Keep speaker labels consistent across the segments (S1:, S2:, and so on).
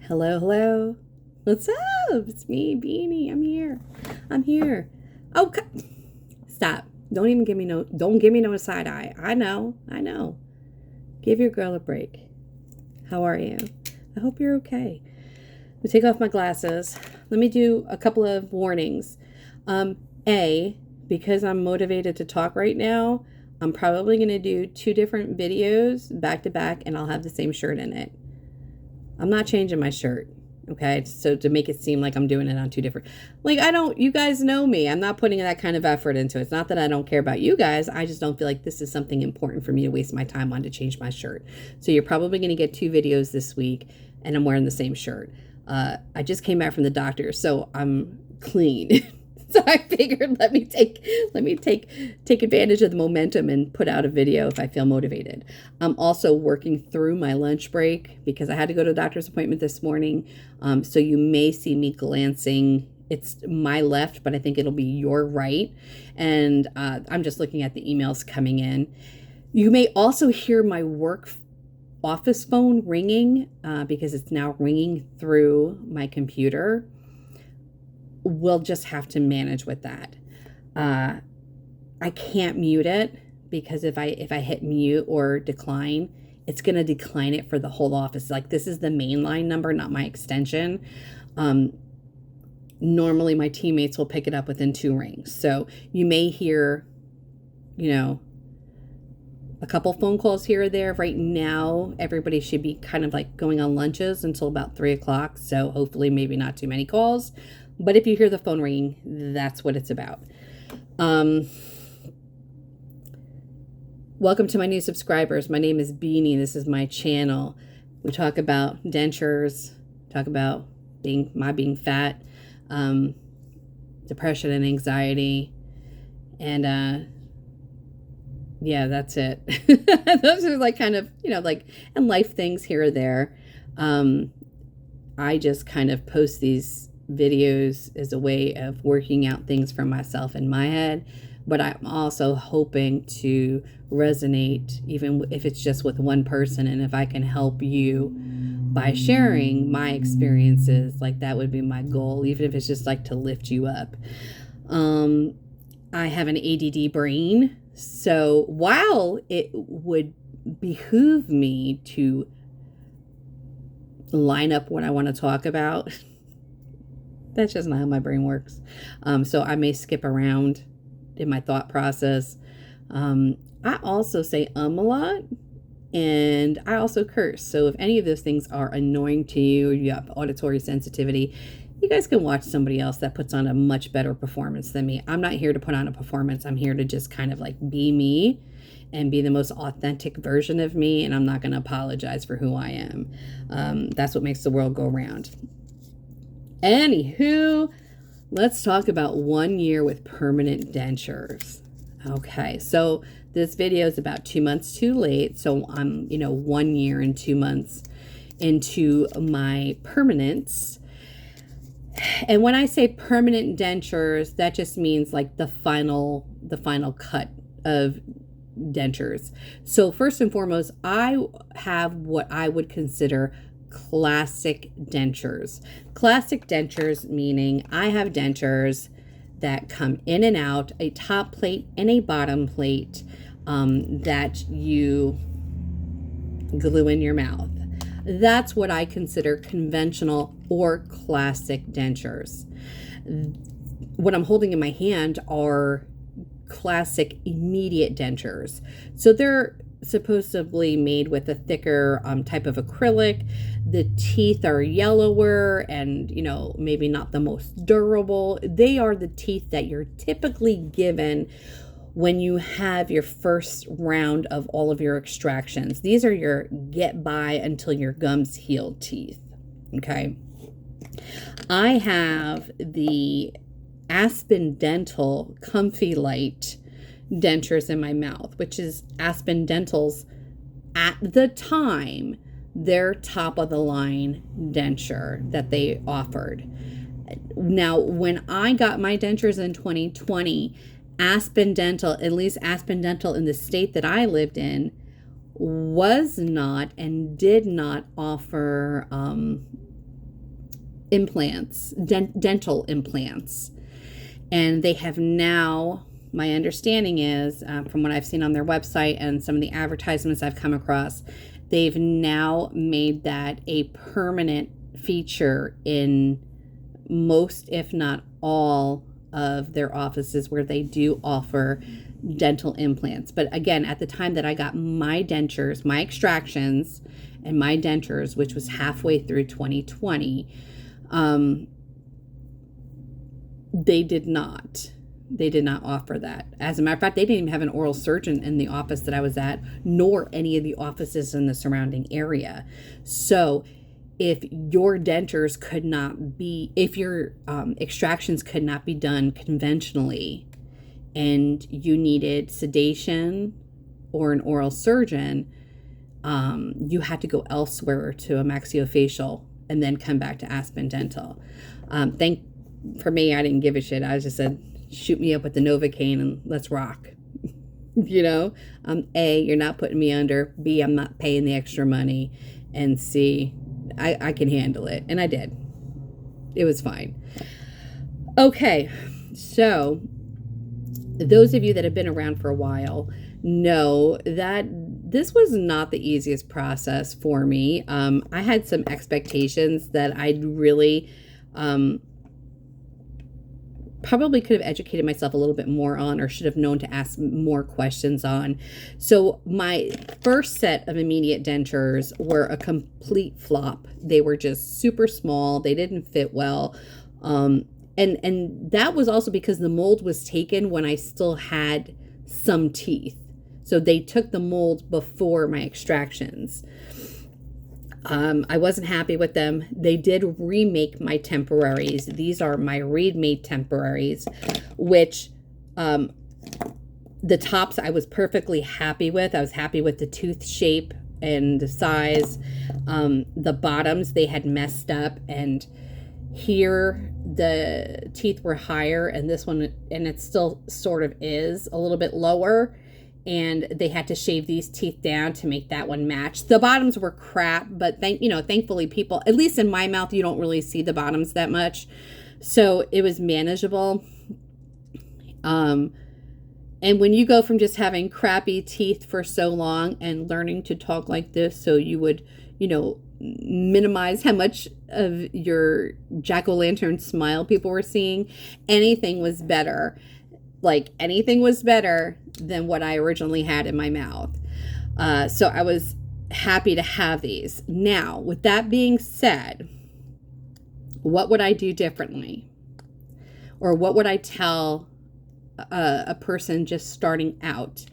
S1: Hello, hello. What's up? It's me, Beanie. I'm here. Oh, stop. Don't give me no side eye. I know. Give your girl a break. How are you? I hope you're okay. Let me take off my glasses. Let me do a couple of warnings. Because I'm motivated to talk right now, I'm probably going to do 2 different videos back to back, and I'll have the same shirt in it. I'm not changing my shirt, okay? So to make it seem like I'm doing it on 2 different, you guys know me. I'm not putting that kind of effort into it. It's not that I don't care about you guys. I just don't feel like this is something important for me to waste my time on to change my shirt. So you're probably going to get 2 videos this week, and I'm wearing the same shirt. I just came back from the doctor, so I'm clean. So I figured let me take advantage of the momentum and put out a video if I feel motivated. I'm also working through my lunch break because I had to go to a doctor's appointment this morning. So you may see me glancing. It's my left, but I think it'll be your right. And I'm just looking at the emails coming in. You may also hear my work office phone ringing because it's now ringing through my computer. We'll just have to manage with that. I can't mute it because if I hit mute or decline, it's going to decline it for the whole office. Like, this is the mainline number, not my extension. Normally my teammates will pick it up within 2 rings. So you may hear, a couple phone calls here or there. Right now, everybody should be kind of like going on lunches until about 3 o'clock. So hopefully maybe not too many calls. But if you hear the phone ringing, that's what it's about. Welcome to my new subscribers. My name is Beanie. This is my channel. We talk about dentures, talk about being fat, depression and anxiety, and yeah, that's it. Those are like kind of, and life things here or there. I just kind of post these videos as a way of working out things for myself in my head, but I'm also hoping to resonate, even if it's just with one person. And if I can help you by sharing my experiences, like, that would be my goal, even if it's just like to lift you up. I have an ADD brain, so while it would behoove me to line up what I want to talk about, that's just not how my brain works. So I may skip around in my thought process. I also say a lot, and I also curse. So if any of those things are annoying to you, or you have auditory sensitivity, you guys can watch somebody else that puts on a much better performance than me. I'm not here to put on a performance. I'm here to just kind of like be me and be the most authentic version of me, and I'm not going to apologize for who I am. That's what makes the world go round. Anywho, let's talk about 1 year with permanent dentures. Okay, so this video is about 2 months too late. So I'm, 1 year and 2 months into my permanence. And when I say permanent dentures, that just means like the final cut of dentures. So first and foremost, I have what I would consider classic dentures. Classic dentures meaning I have dentures that come in and out, a top plate and a bottom plate, that you glue in your mouth. That's what I consider conventional or classic dentures. What I'm holding in my hand are classic immediate dentures. So they're supposedly made with a thicker type of acrylic. The teeth are yellower and, maybe not the most durable. They are the teeth that you're typically given when you have your first round of all of your extractions. These are your get by until your gums heal teeth. Okay. I have the Aspen Dental Comfilyte Dentures in my mouth, which is Aspen Dental's, at the time, their top of the line denture that they offered. Now, when I got my dentures in 2020, Aspen Dental, at least Aspen Dental in the state that I lived in, was not and did not offer implants, dental implants. And they have now, my understanding is, from what I've seen on their website and some of the advertisements I've come across, they've now made that a permanent feature in most, if not all, of their offices where they do offer dental implants. But again, at the time that I got my dentures, my extractions, and my dentures, which was halfway through 2020, they did not offer that. As a matter of fact, they didn't even have an oral surgeon in the office that I was at, nor any of the offices in the surrounding area. So if your dentures could not be, if your extractions could not be done conventionally and you needed sedation or an oral surgeon, you had to go elsewhere to a maxillofacial and then come back to Aspen Dental. For me, I didn't give a shit. I just said, shoot me up with the Novocaine and let's rock. You know, A, you're not putting me under. B, I'm not paying the extra money. And C, I can handle it. And I did. It was fine. Okay, so those of you that have been around for a while know that this was not the easiest process for me. I had some expectations that I'd really probably could have educated myself a little bit more on, or should have known to ask more questions on. So my first set of immediate dentures were a complete flop. They were just super small. They didn't fit well. And that was also because the mold was taken when I still had some teeth. So they took the mold before my extractions. I wasn't happy with them. They did remake my temporaries. These are my reed-made temporaries, which the tops I was perfectly happy with. I was happy with the tooth shape and the size. The bottoms, they had messed up, and here the teeth were higher, and this one, and it still sort of is a little bit lower. And they had to shave these teeth down to make that one match. The bottoms were crap, but thankfully people, at least in my mouth, you don't really see the bottoms that much. So it was manageable. And when you go from just having crappy teeth for so long and learning to talk like this, so you would, minimize how much of your jack-o'-lantern smile people were seeing, anything was better. Like anything was better than what I originally had in my mouth. So I was happy to have these. Now, with that being said, what would I do differently? Or what would I tell a person just starting out?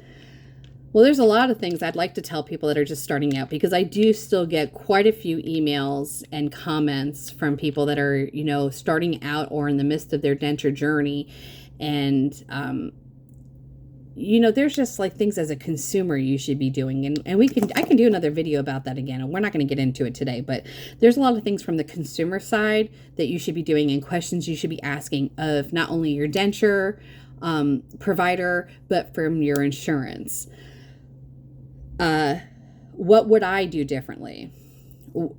S1: Well, there's a lot of things I'd like to tell people that are just starting out, because I do still get quite a few emails and comments from people that are, starting out or in the midst of their denture journey. And, there's just like things as a consumer you should be doing. And I can do another video about that again. And we're not going to get into it today, but there's a lot of things from the consumer side that you should be doing and questions you should be asking of not only your denture provider, but from your insurance. What would I do differently?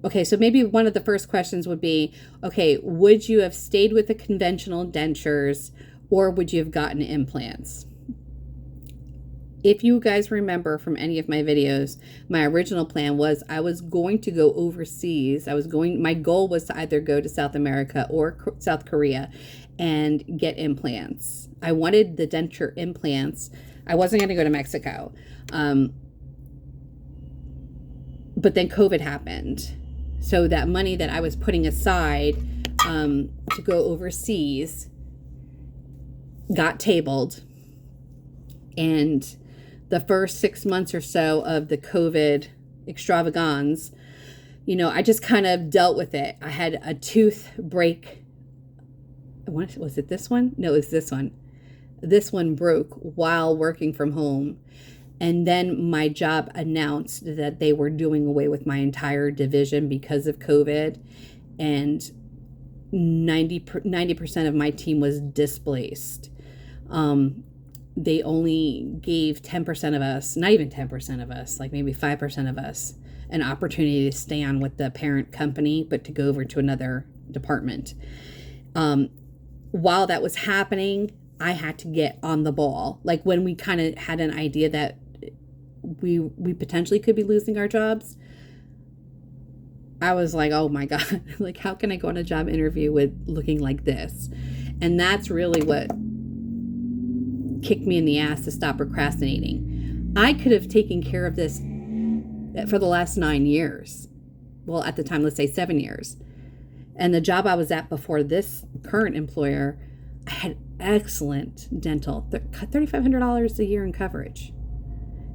S1: Okay, so maybe one of the first questions would be, okay, would you have stayed with the conventional dentures, or would you have gotten implants? If you guys remember from any of my videos, my original plan was I was going to go overseas. My goal was to either go to South America or South Korea and get implants. I wanted the denture implants. I wasn't going to go to Mexico. But then COVID happened. So that money that I was putting aside to go overseas got tabled. And the first 6 months or so of the COVID extravagance, I just kind of dealt with it. I had a tooth break. Was it this one? No, it was this one. This one broke while working from home. And then my job announced that they were doing away with my entire division because of COVID. And 90% of my team was displaced. They only gave 10% of us, not even 10% of us, like maybe 5% of us, an opportunity to stay on with the parent company, but to go over to another department. While that was happening, I had to get on the ball. Like when we kind of had an idea that we potentially could be losing our jobs, I was like, oh my God, like how can I go on a job interview with looking like this? And that's really what kicked me in the ass to stop procrastinating. I could have taken care of this for the last 9 years. Well, at the time, let's say 7 years. And the job I was at before this current employer, I had excellent dental, $3,500 a year in coverage.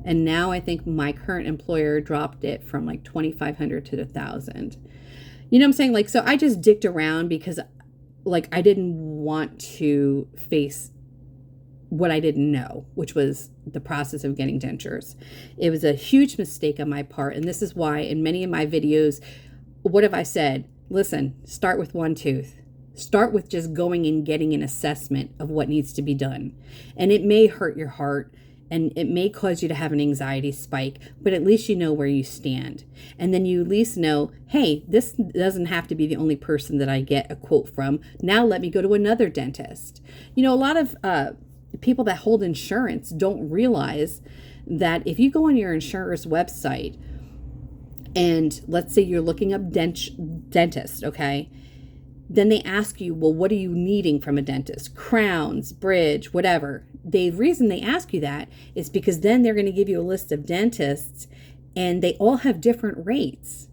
S1: And now I think my current employer dropped it from like $2,500 to $1,000. You know what I'm saying? Like, so I just dicked around because like I didn't want to face what I didn't know, which was the process of getting dentures. It was a huge mistake on my part. And this is why in many of my videos, what have I said? Listen, start with one tooth. Start with just going and getting an assessment of what needs to be done. And it may hurt your heart and it may cause you to have an anxiety spike, but at least you know where you stand. And then you at least know, hey, this doesn't have to be the only person that I get a quote from. Now let me go to another dentist. You know, a lot of people that hold insurance don't realize that if you go on your insurer's website and let's say you're looking up dentist, okay? Then they ask you, well, what are you needing from a dentist? Crowns, bridge, whatever. The reason they ask you that is because then they're going to give you a list of dentists and they all have different rates.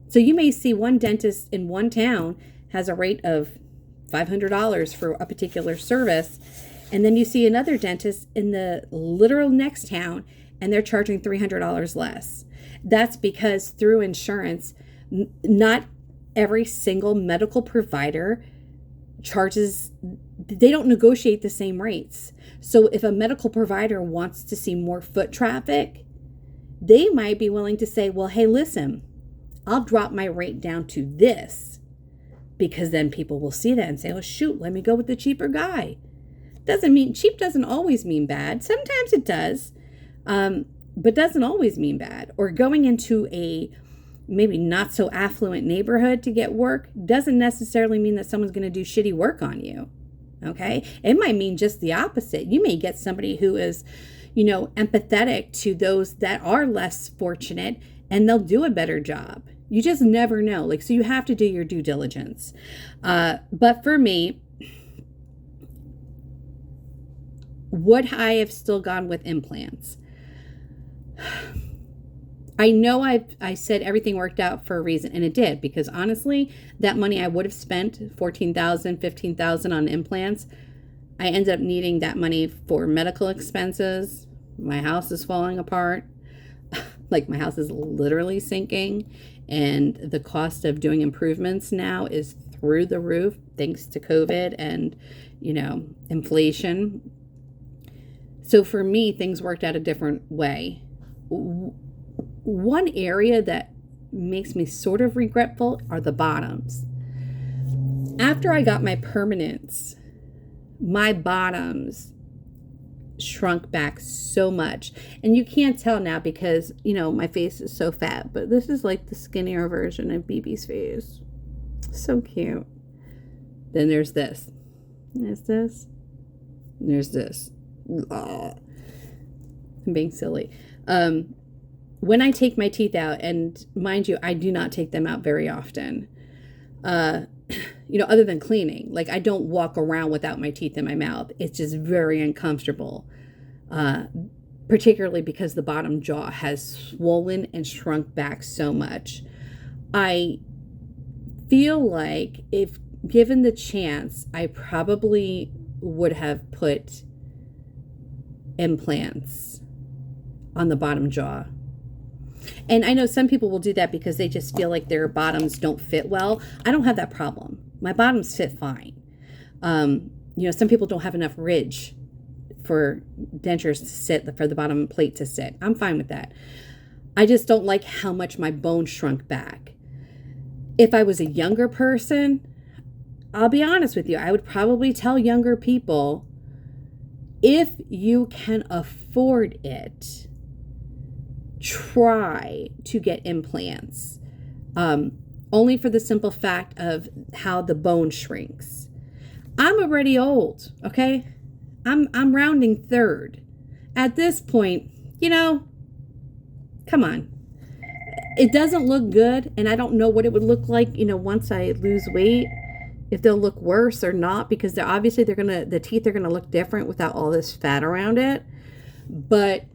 S1: So you may see one dentist in one town has a rate of $500 for a particular service. And then you see another dentist in the literal next town and they're charging $300 less. That's because through insurance, not every single medical provider charges, they don't negotiate the same rates. So if a medical provider wants to see more foot traffic, they might be willing to say, well, hey, listen, I'll drop my rate down to this, because then people will see that and say, oh, shoot, let me go with the cheaper guy. Doesn't mean cheap doesn't always mean bad. Sometimes it does, but doesn't always mean bad. Or going into a maybe not so affluent neighborhood to get work doesn't necessarily mean that someone's going to do shitty work on you. Okay. It might mean just the opposite. You may get somebody who is, you know, empathetic to those that are less fortunate and they'll do a better job. You just never know. Like, so you have to do your due diligence. But for me, would I have still gone with implants? I know I said everything worked out for a reason, and it did, because honestly, that money I would have spent, $14,000, $15,000 on implants, I ended up needing that money for medical expenses. My house is falling apart. Like, my house is literally sinking, and the cost of doing improvements now is through the roof, thanks to COVID and, you know, inflation. So for me, things worked out a different way. One area that makes me sort of regretful are the bottoms. After I got my permanents, my bottoms shrunk back so much. And you can't tell now because, you know, my face is so fat, but this is like the skinnier version of BB's face. So cute. Then there's this. There's this. There's this. I'm being silly. When I take my teeth out, and mind you, I do not take them out very often, you know, other than cleaning. Like, I don't walk around without my teeth in my mouth. It's just very uncomfortable, particularly because the bottom jaw has swollen and shrunk back so much. I feel like if given the chance, I probably would have put implants on the bottom jaw. And I know some people will do that because they just feel like their bottoms don't fit well. I don't have that problem. My bottoms fit fine. You know, some people don't have enough ridge for dentures to sit, for the bottom plate to sit. I'm fine with that. I just don't like how much my bone shrunk back. If I was a younger person, I'll be honest with you, I would probably tell younger people, if you can afford it, try to get implants. only for the simple fact of how the bone shrinks. I'm already old, okay? I'm rounding third. At this point, come on. It doesn't look good, and I don't know what it would look like, once I lose weight, if they'll look worse or not, because the teeth are gonna look different without all this fat around it. But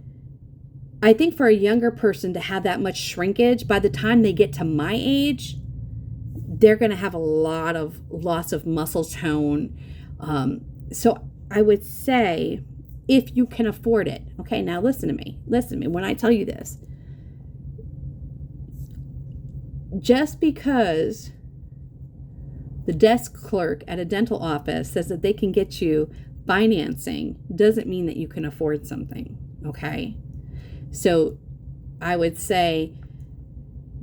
S1: I think for a younger person to have that much shrinkage, by the time they get to my age, they're gonna have a lot of loss of muscle tone. So I would say, if you can afford it, okay, now listen to me when I tell you this. Just because the desk clerk at a dental office says that they can get you financing doesn't mean that you can afford something, okay? So I would say,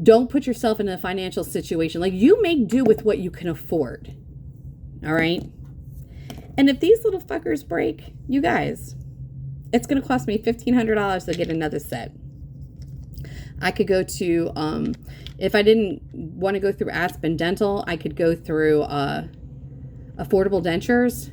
S1: don't put yourself in a financial situation. Like, you make do with what you can afford, all right? And if these little fuckers break, you guys, it's going to cost me $1,500 to get another set. I could go to, if I didn't want to go through Aspen Dental, I could go through Affordable Dentures.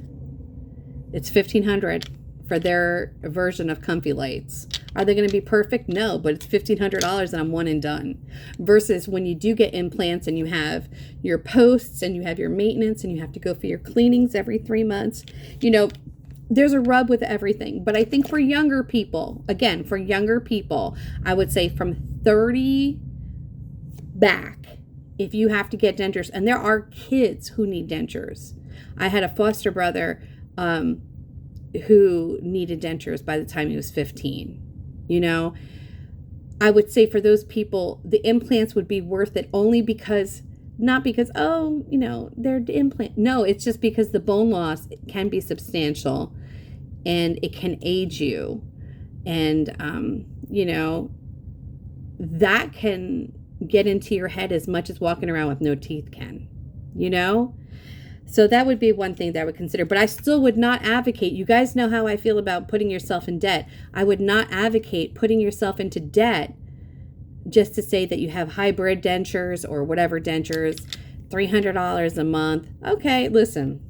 S1: It's $1,500 for their version of Comfilytes. Are they going to be perfect? No, but it's $1,500 and I'm one and done. Versus when you do get implants and you have your posts and you have your maintenance and you have to go for your cleanings every 3 months, there's a rub with everything. But I think for younger people, I would say from 30 back, if you have to get dentures, and there are kids who need dentures. I had a foster brother who needed dentures by the time he was 15. I would say for those people, the implants would be worth it only because, not because, they're implant. No, it's just because the bone loss can be substantial and it can age you. And, that can get into your head as much as walking around with no teeth can, So that would be one thing that I would consider. But I still would not advocate. You guys know how I feel about putting yourself in debt. I would not advocate putting yourself into debt just to say that you have hybrid dentures or whatever dentures, $300 a month. Okay, listen,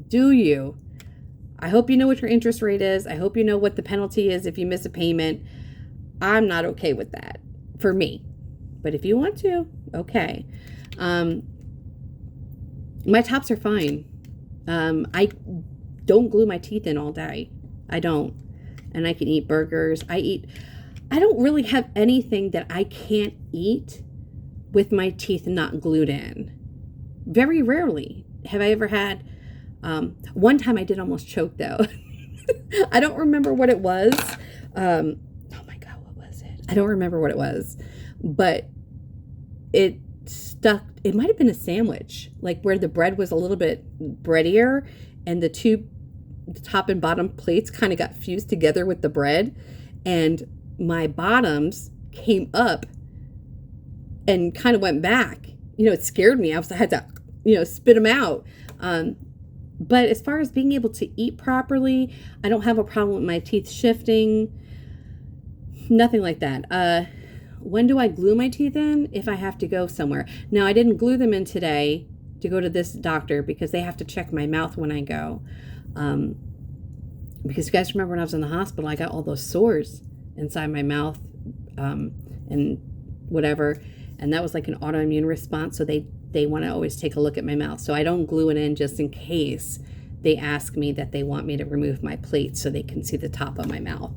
S1: do you? I hope you know what your interest rate is. I hope you know what the penalty is if you miss a payment. I'm not okay with that for me. But if you want to, okay. My tops are fine. I don't glue my teeth in all day. I don't. And I can eat burgers. I don't really have anything that I can't eat with my teeth not glued in. Very rarely have I ever had. One time I did almost choke though. I don't remember what it was. Oh my God, what was it? I don't remember what it was. But it stuck. It might have been a sandwich, like where the bread was a little bit breadier and the top and bottom plates kind of got fused together with the bread, and my bottoms came up and kind of went back. It scared me. I had to, spit them out. But as far as being able to eat properly, I don't have a problem with my teeth shifting. Nothing like that. When do I glue my teeth in? If I have to go somewhere. Now, I didn't glue them in today to go to this doctor because they have to check my mouth when I go. Because you guys remember when I was in the hospital, I got all those sores inside my mouth and whatever. And that was like an autoimmune response. So they want to always take a look at my mouth. So I don't glue it in just in case they ask me that they want me to remove my plate so they can see the top of my mouth.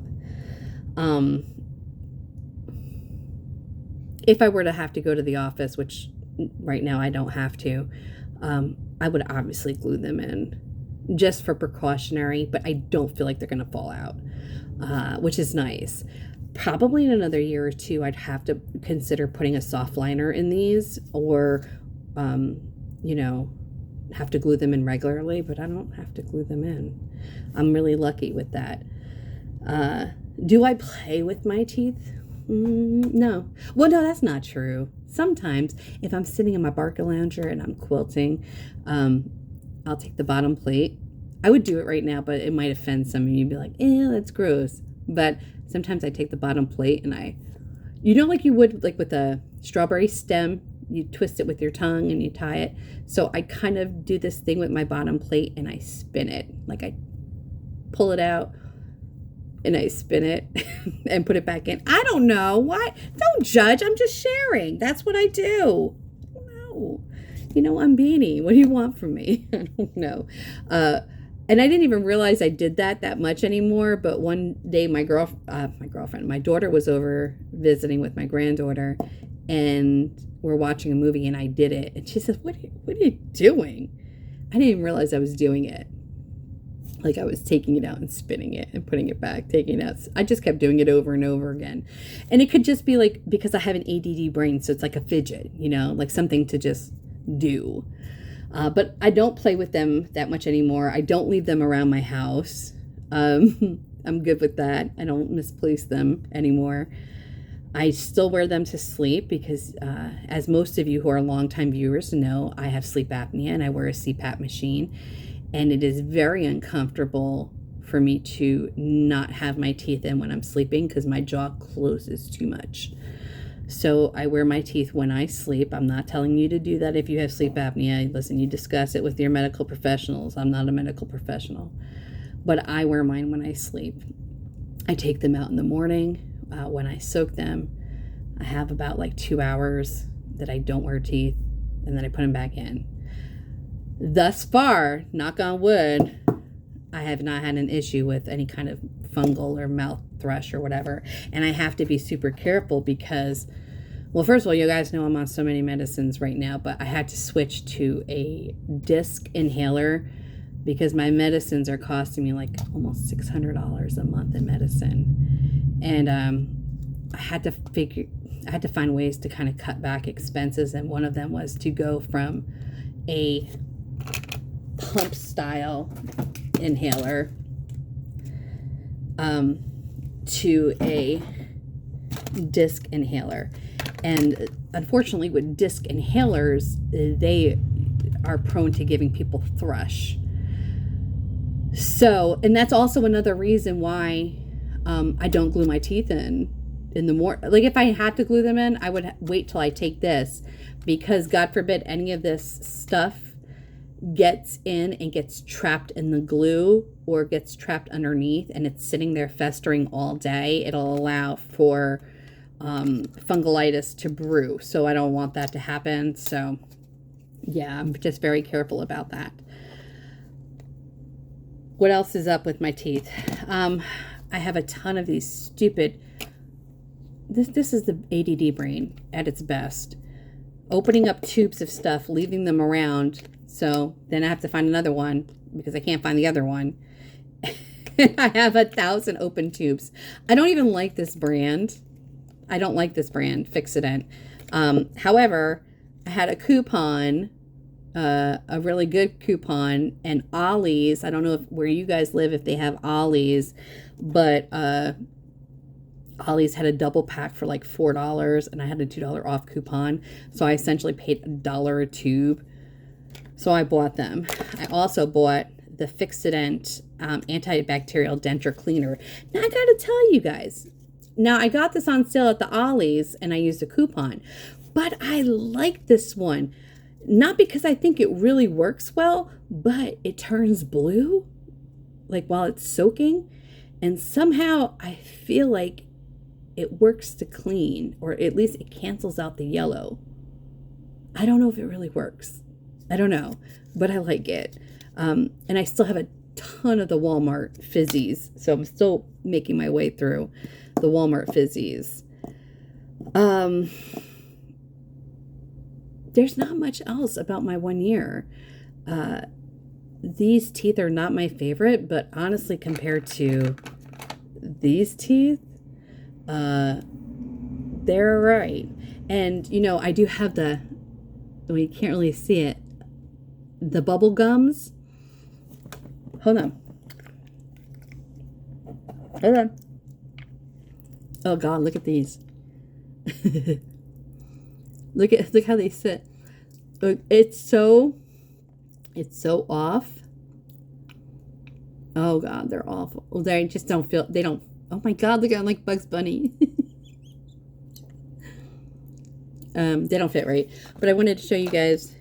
S1: If I were to have to go to the office, which right now I don't have to, I would obviously glue them in just for precautionary, but I don't feel like they're going to fall out, which is nice. Probably in another year or two, I'd have to consider putting a soft liner in these or, have to glue them in regularly, but I don't have to glue them in. I'm really lucky with that. Do I play with my teeth? No. Well, no, that's not true. Sometimes if I'm sitting in my Barca lounger and I'm quilting, I'll take the bottom plate. I would do it right now, but it might offend some of you. You'd be like, that's gross. But sometimes I take the bottom plate and like you would like with a strawberry stem, you twist it with your tongue and you tie it. So I kind of do this thing with my bottom plate and I spin it. Like I pull it out and I spin it and put it back in. I don't know. Why? Don't judge. I'm just sharing. That's what I do. No. You know, I'm Beanie. What do you want from me? I don't know. And I didn't even realize I did that much anymore. But one day my daughter was over visiting with my granddaughter, and we're watching a movie, and I did it. And she said, what are you doing? I didn't even realize I was doing it. Like I was taking it out and spinning it and putting it back, taking it out. I just kept doing it over and over again. And it could just be like, because I have an ADD brain, so it's like a fidget, you know, like something to just do. But I don't play with them that much anymore. I don't leave them around my house. I'm good with that. I don't misplace them anymore. I still wear them to sleep because, as most of you who are longtime viewers know, I have sleep apnea and I wear a CPAP machine. And it is very uncomfortable for me to not have my teeth in when I'm sleeping because my jaw closes too much. So I wear my teeth when I sleep. I'm not telling you to do that if you have sleep apnea. Listen, you discuss it with your medical professionals. I'm not a medical professional. But I wear mine when I sleep. I take them out in the morning. When I soak them, I have about like 2 hours that I don't wear teeth, and then I put them back in. Thus far, knock on wood, I have not had an issue with any kind of fungal or mouth thrush or whatever. And I have to be super careful because, well, first of all, you guys know I'm on so many medicines right now, but I had to switch to a disc inhaler because my medicines are costing me like almost $600 a month in medicine. And I had to find ways to kind of cut back expenses. And one of them was to go from a pump style inhaler to a disc inhaler. And unfortunately with disc inhalers, they are prone to giving people thrush. So, and that's also another reason why I don't glue my teeth in the morning. Like if I had to glue them in, I would wait till I take this, because God forbid any of this stuff gets in and gets trapped in the glue or gets trapped underneath and it's sitting there festering all day. It'll allow for fungulitis to brew. So I don't want that to happen. So yeah, I'm just very careful about that. What else is up with my teeth? I have a ton of these stupid, this is the ADD brain at its best. Opening up tubes of stuff, leaving them around. So then I have to find another one because I can't find the other one. I have 1,000 open tubes. I don't even like this brand. I don't like this brand, Fixident. However, I had a coupon, a really good coupon, and Ollie's. I don't know where you guys live, if they have Ollie's, but Ollie's had a double pack for like $4, and I had a $2 off coupon. So I essentially paid $1 a tube. So I bought them. I also bought the Fixident antibacterial denture cleaner. Now I gotta tell you guys, now I got this on sale at the Ollie's and I used a coupon, but I like this one. Not because I think it really works well, but it turns blue like while it's soaking, and somehow I feel like it works to clean, or at least it cancels out the yellow. I don't know if it really works. I don't know, but I like it. And I still have a ton of the Walmart fizzies, so I'm still making my way through the Walmart fizzies. There's not much else about my 1 year. These teeth are not my favorite, but honestly, compared to these teeth, they're right. And, you know, I do have the, well, you can't really see it, the bubble gums. Hold on. Hold on. Oh God, look at these. Look how they sit. Look, it's so off. Oh God, they're awful. They just don't feel, they don't, oh my God, look at them like Bugs Bunny. They don't fit right. But I wanted to show you guys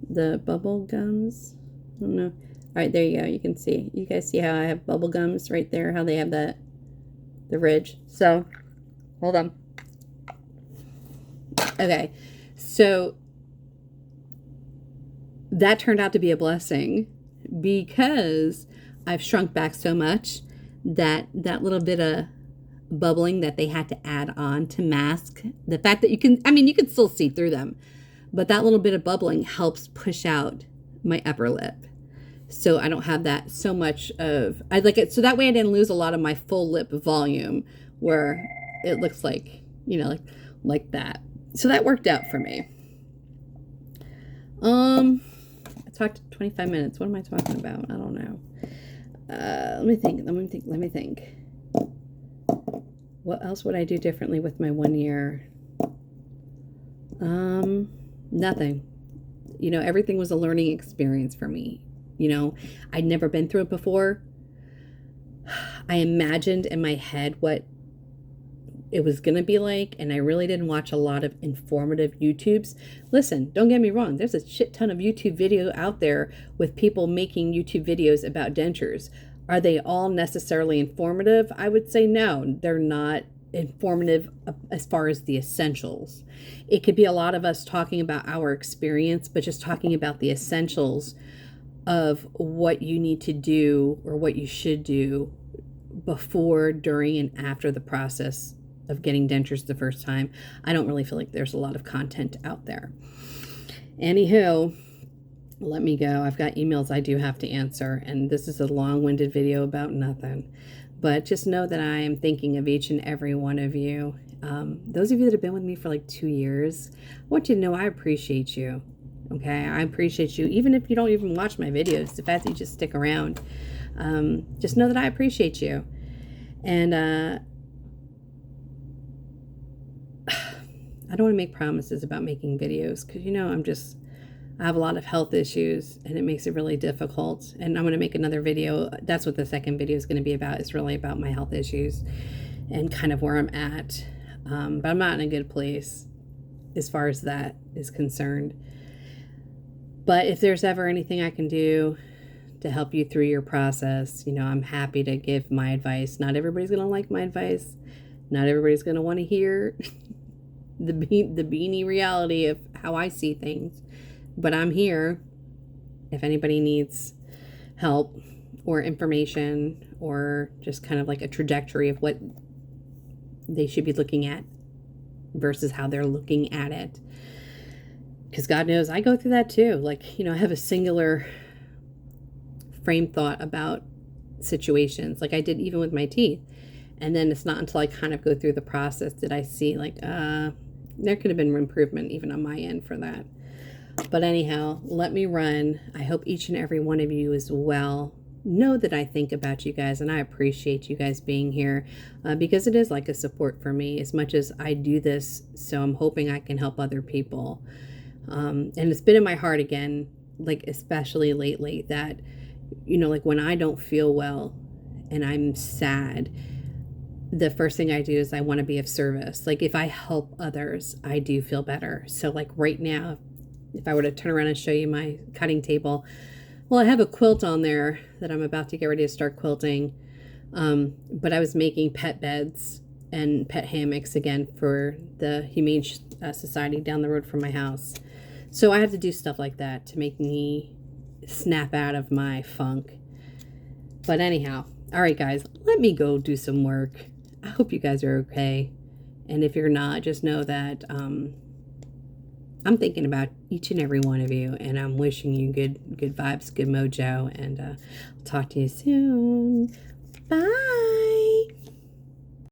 S1: the bubble gums. I don't know. All right, there you go. You can see. You guys see how I have bubble gums right there? How they have the ridge. So, hold on. Okay, so that turned out to be a blessing because I've shrunk back so much that little bit of bubbling that they had to add on to mask the fact that you can still see through them, but that little bit of bubbling helps push out my upper lip. So I don't have that so much of, I like it. So that way I didn't lose a lot of my full lip volume where it looks like, like that. So that worked out for me. I talked 25 minutes. What am I talking about? I don't know. Let me think. What else would I do differently with my 1 year? Nothing. Everything was a learning experience for me. I'd never been through it before. I imagined in my head what it was going to be like, and I really didn't watch a lot of informative YouTubes. Listen, don't get me wrong. There's a shit ton of YouTube video out there with people making YouTube videos about dentures. Are they all necessarily informative? I would say no, they're not informative as far as the essentials. It could be a lot of us talking about our experience, but just talking about the essentials of what you need to do or what you should do before, during, and after the process of getting dentures the first time. I don't really feel like there's a lot of content out there. Anywho, let me go. I've got emails I do have to answer, and this is a long-winded video about nothing. But just know that I am thinking of each and every one of you. Those of you that have been with me for like 2 years, I want you to know I appreciate you. Okay, I appreciate you. Even if you don't even watch my videos, the fact that you just stick around, just know that I appreciate you. And I don't want to make promises about making videos because, I have a lot of health issues and it makes it really difficult. And I'm going to make another video. That's what the second video is going to be about. It's really about my health issues and kind of where I'm at. But I'm not in a good place as far as that is concerned. But if there's ever anything I can do to help you through your process, I'm happy to give my advice. Not everybody's going to like my advice. Not everybody's going to want to hear the beanie reality of how I see things. But I'm here if anybody needs help or information or just kind of like a trajectory of what they should be looking at versus how they're looking at it. Because God knows I go through that too. Like, I have a singular frame thought about situations like I did even with my teeth. And then it's not until I kind of go through the process that I see like, there could have been improvement even on my end for that. But anyhow, let me run. I hope each and every one of you is well. Know that I think about you guys and I appreciate you guys being here because it is like a support for me as much as I do this. So I'm hoping I can help other people. And it's been in my heart again, like especially lately that, like when I don't feel well and I'm sad, the first thing I do is I want to be of service. Like if I help others, I do feel better. So like right now, if I were to turn around and show you my cutting table, well, I have a quilt on there that I'm about to get ready to start quilting. But I was making pet beds and pet hammocks again for the Humane Society down the road from my house. So I have to do stuff like that to make me snap out of my funk. But anyhow, all right, guys, let me go do some work. I hope you guys are okay. And if you're not, just know that I'm thinking about each and every one of you, and I'm wishing you good vibes, good mojo, and I'll talk to you soon. Bye.